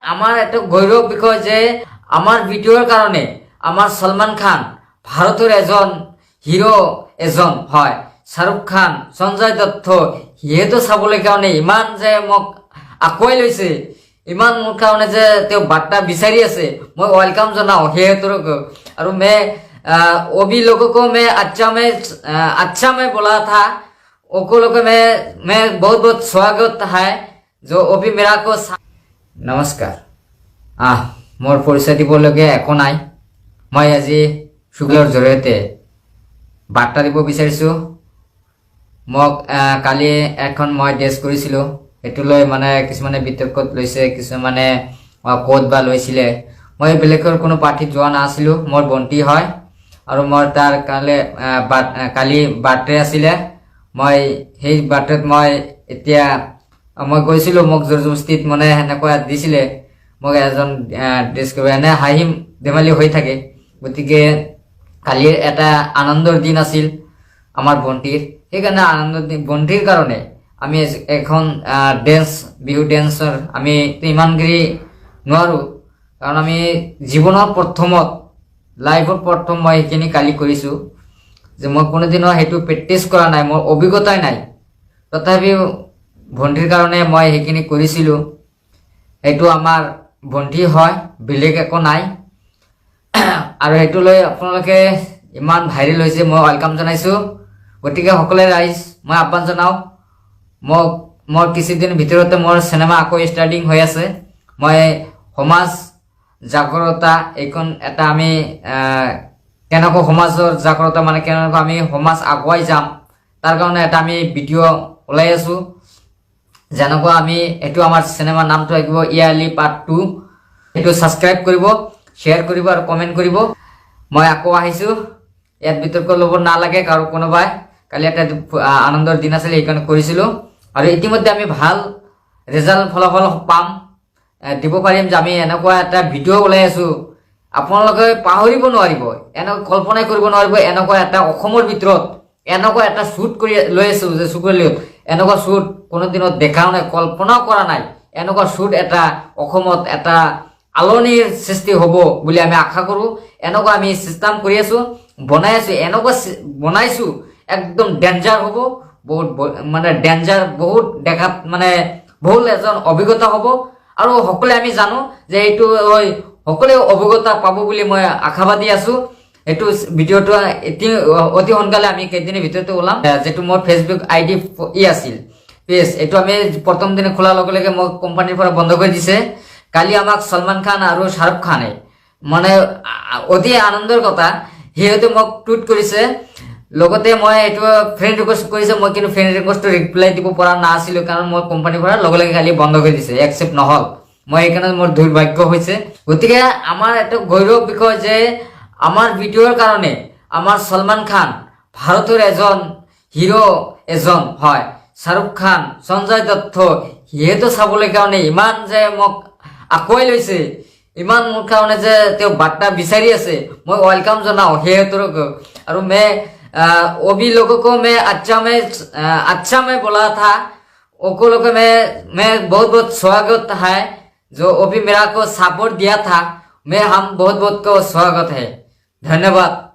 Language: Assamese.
আমাৰ একটা গৌৰব বিষয় যে আমাৰ ভিডিওৰ কাৰণে আমাৰ সলমান খান ভাৰতেৰ এজন হিৰো এজন হয়। শাহৰুখ খান, সঞ্জয় দত্ত সিহেতো চাবলৈ কাৰণে ইমান যে মোক আঁকোৱাই লৈছে, ইমান মোৰ কাৰণে যে তেওঁ বাৰ্তা বিচাৰি আছে, মই ওয়েলকাম জনাওঁ সিহঁতক। আৰু अभी लोगों को मैं अच्छा में बोला था, उनको लोग मैं बहुत बहुत स्वागत है जो अभी मेरा को नमस्कार। मोर परिचय दिबलगिया एको नाइ। मैं আজি শুক্লৰ জৰিয়তে বাৰ্তা দিব বিচাৰিছোঁ। মোক কালি এখন মই ড্ৰেছ কৰিছিলোঁ, সেইটো লৈ মানে কিছুমানে বিতৰ্কত লৈছে, কিছুমানে ক'ত বা লৈছিলে। মই বেলেগৰ কোনো পাৰ্টিত যোৱা নাছিলোঁ, মোৰ বন্তি হয় আৰু মোৰ তাৰ কালি বাৰ্থডে আছিলে। মই সেই বাৰ্থডেত মই এতিয়া মই গৈছিলোঁ, মোক জোৰজবস্তিত মানে সেনেকুৱা দিছিলে মোক এজন ড্ৰেছ কৰিব, এনে হাঁহি ধেমালি হৈ থাকে। গতিকে কালিৰ এটা আনন্দৰ দিন আছিল আমাৰ বন্তিৰ, সেইকাৰণে আনন্দৰ দিন বন্তিৰ কাৰণে আমি এখন বিহু ডেন্সৰ আমি ইমানগিৰি নোৱাৰোঁ, কাৰণ আমি জীৱনৰ প্ৰথমত লাইফত প্ৰথম মই সেইখিনি কালি কৰিছোঁ যে মই কোনোদিনো সেইটো প্ৰেক্টিচ কৰা নাই, মোৰ অভিজ্ঞতাই নাই। তথাপিও ভণ্টিৰ কাৰণে মই সেইখিনি কৰিছিলোঁ। সেইটো আমাৰ ভণ্টি হয়, বেলেগ একো নাই। আৰু সেইটো লৈ আপোনালোকে ইমান ভাইৰেল হৈছে, মই ওয়েলকাম জনাইছোঁ। গতিকে সকলোৱে ৰাইজ মই আহ্বান জনাওঁ, মোৰ কিছুদিন ভিতৰতে মোৰ চিনেমা আকৌ ষ্টাৰ্টিং হৈ আছে। মই সমাজ জাগৰতা এইখন এটা আমি কেনেকৈ সমাজৰ জাগৰতা মানে কেনেকৈ আমি সমাজ আগুৱাই যাম তাৰ কাৰণে এটা আমি ভিডিঅ' ওলাই আছোঁ। যেনেকুৱা আমি এইটো আমাৰ চিনেমাৰ নামটো আহিব ইয়ালি পাৰ্ট 2। সেইটো ছাবস্ক্ৰাইব কৰিব, শ্বেয়াৰ কৰিব আৰু কমেণ্ট কৰিব। মই আকৌ আহিছোঁ, ইয়াত বিতৰ্ক ল'ব নালাগে কাৰো কোনোবাই। কালি এটা আনন্দৰ দিন আছিল, সেইকাৰণে কৰিছিলোঁ। আৰু ইতিমধ্যে আমি ভাল ৰিজাল্ট ফলাফল পাম, দিব পাৰিম যে আমি এনেকুৱা এটা ভিডিঅ' ওলাই আছোঁ। আপোনালোকে পাহৰিব নোৱাৰিব, এনেকুৱা কল্পনাই কৰিব নোৱাৰিব, এনেকুৱা এটা অসমৰ ভিতৰত এনেকুৱা এটা শ্বুট কৰি লৈ আছোঁ যে চুকলিত এনেকুৱা শ্বুট কোনোদিনত দেখাও নাই, কল্পনাও কৰা নাই। এনেকুৱা শ্বুট এটা অসমত এটা আলোড়নৰ সৃষ্টি হ'ব বুলি আমি আশা কৰোঁ। এনেকুৱা আমি চিষ্টেম কৰি আছোঁ, বনাই আছোঁ, এনেকুৱা বনাইছোঁ একদম ডেঞ্জাৰ হ'ব, বহুত মানে ডেঞ্জাৰ, বহুত দেখাত মানে বহুত এজন অভিজ্ঞতা হ'ব। আৰু সকলোৱে আমি জানো যে এইটো সকলোৱে অভিজ্ঞতা পাব বুলি মই আশাবাদী আছোঁ। এইটো ভিডিঅ'টো অতি সোনকালে আমি কেইদিনৰ ভিতৰতে ওলাম। যিটো মোৰ ফেচবুক ID আছিল পেজ, এইটো আমি প্ৰথম দিনে খোলাৰ লগে লগে মোক কোম্পানীৰ পৰা বন্ধ কৰি দিছে। কালি আমাক সলমান খান আৰু শাহৰুখ খানে মানে অতি আনন্দৰ কথা, সিহঁতে মোক টুইট কৰিছে। লগতে মই এইটো ফ্ৰেণ্ড ৰিকুৱেষ্ট কৰিছে, মই কিন্তু ফ্ৰেণ্ড ৰিকুৱেষ্টটো ৰিপ্লাই দিব পৰা নাছিলোঁ, কাৰণ মোৰ কোম্পানীৰ পৰা লগে লগে কালি বন্ধ কৰি দিছে, একচেপ্ট নহ'ল। মই সেইকাৰণে মোৰ দুৰ্ভাগ্য হৈছে। গতিকে আমাৰ এটা গৌৰৱ বিষয় যে আমাৰ ভিডিঅ'ৰ কাৰণে আমাৰ সলমান খান ভাৰতৰ এজন হিৰো এজন হয়। শাহৰুখ খান, সঞ্জয় দত্ত সিহেতো চাবলৈ কাৰণে ইমান যে মোক আঁকোৱাই লৈছে, ইমান মোৰ কাৰণে যে তেওঁ বাৰ্তা বিচাৰি আছে, মই ওয়েলকাম জনাওঁ সিহঁতক। আৰু अभी लोगों को मैं अच्छा में बोला था, उनको लोग मैं बहुत बहुत स्वागत है जो अभी मेरा को सपोर्ट दिया था, हम बहुत बहुत को स्वागत है। धन्यवाद।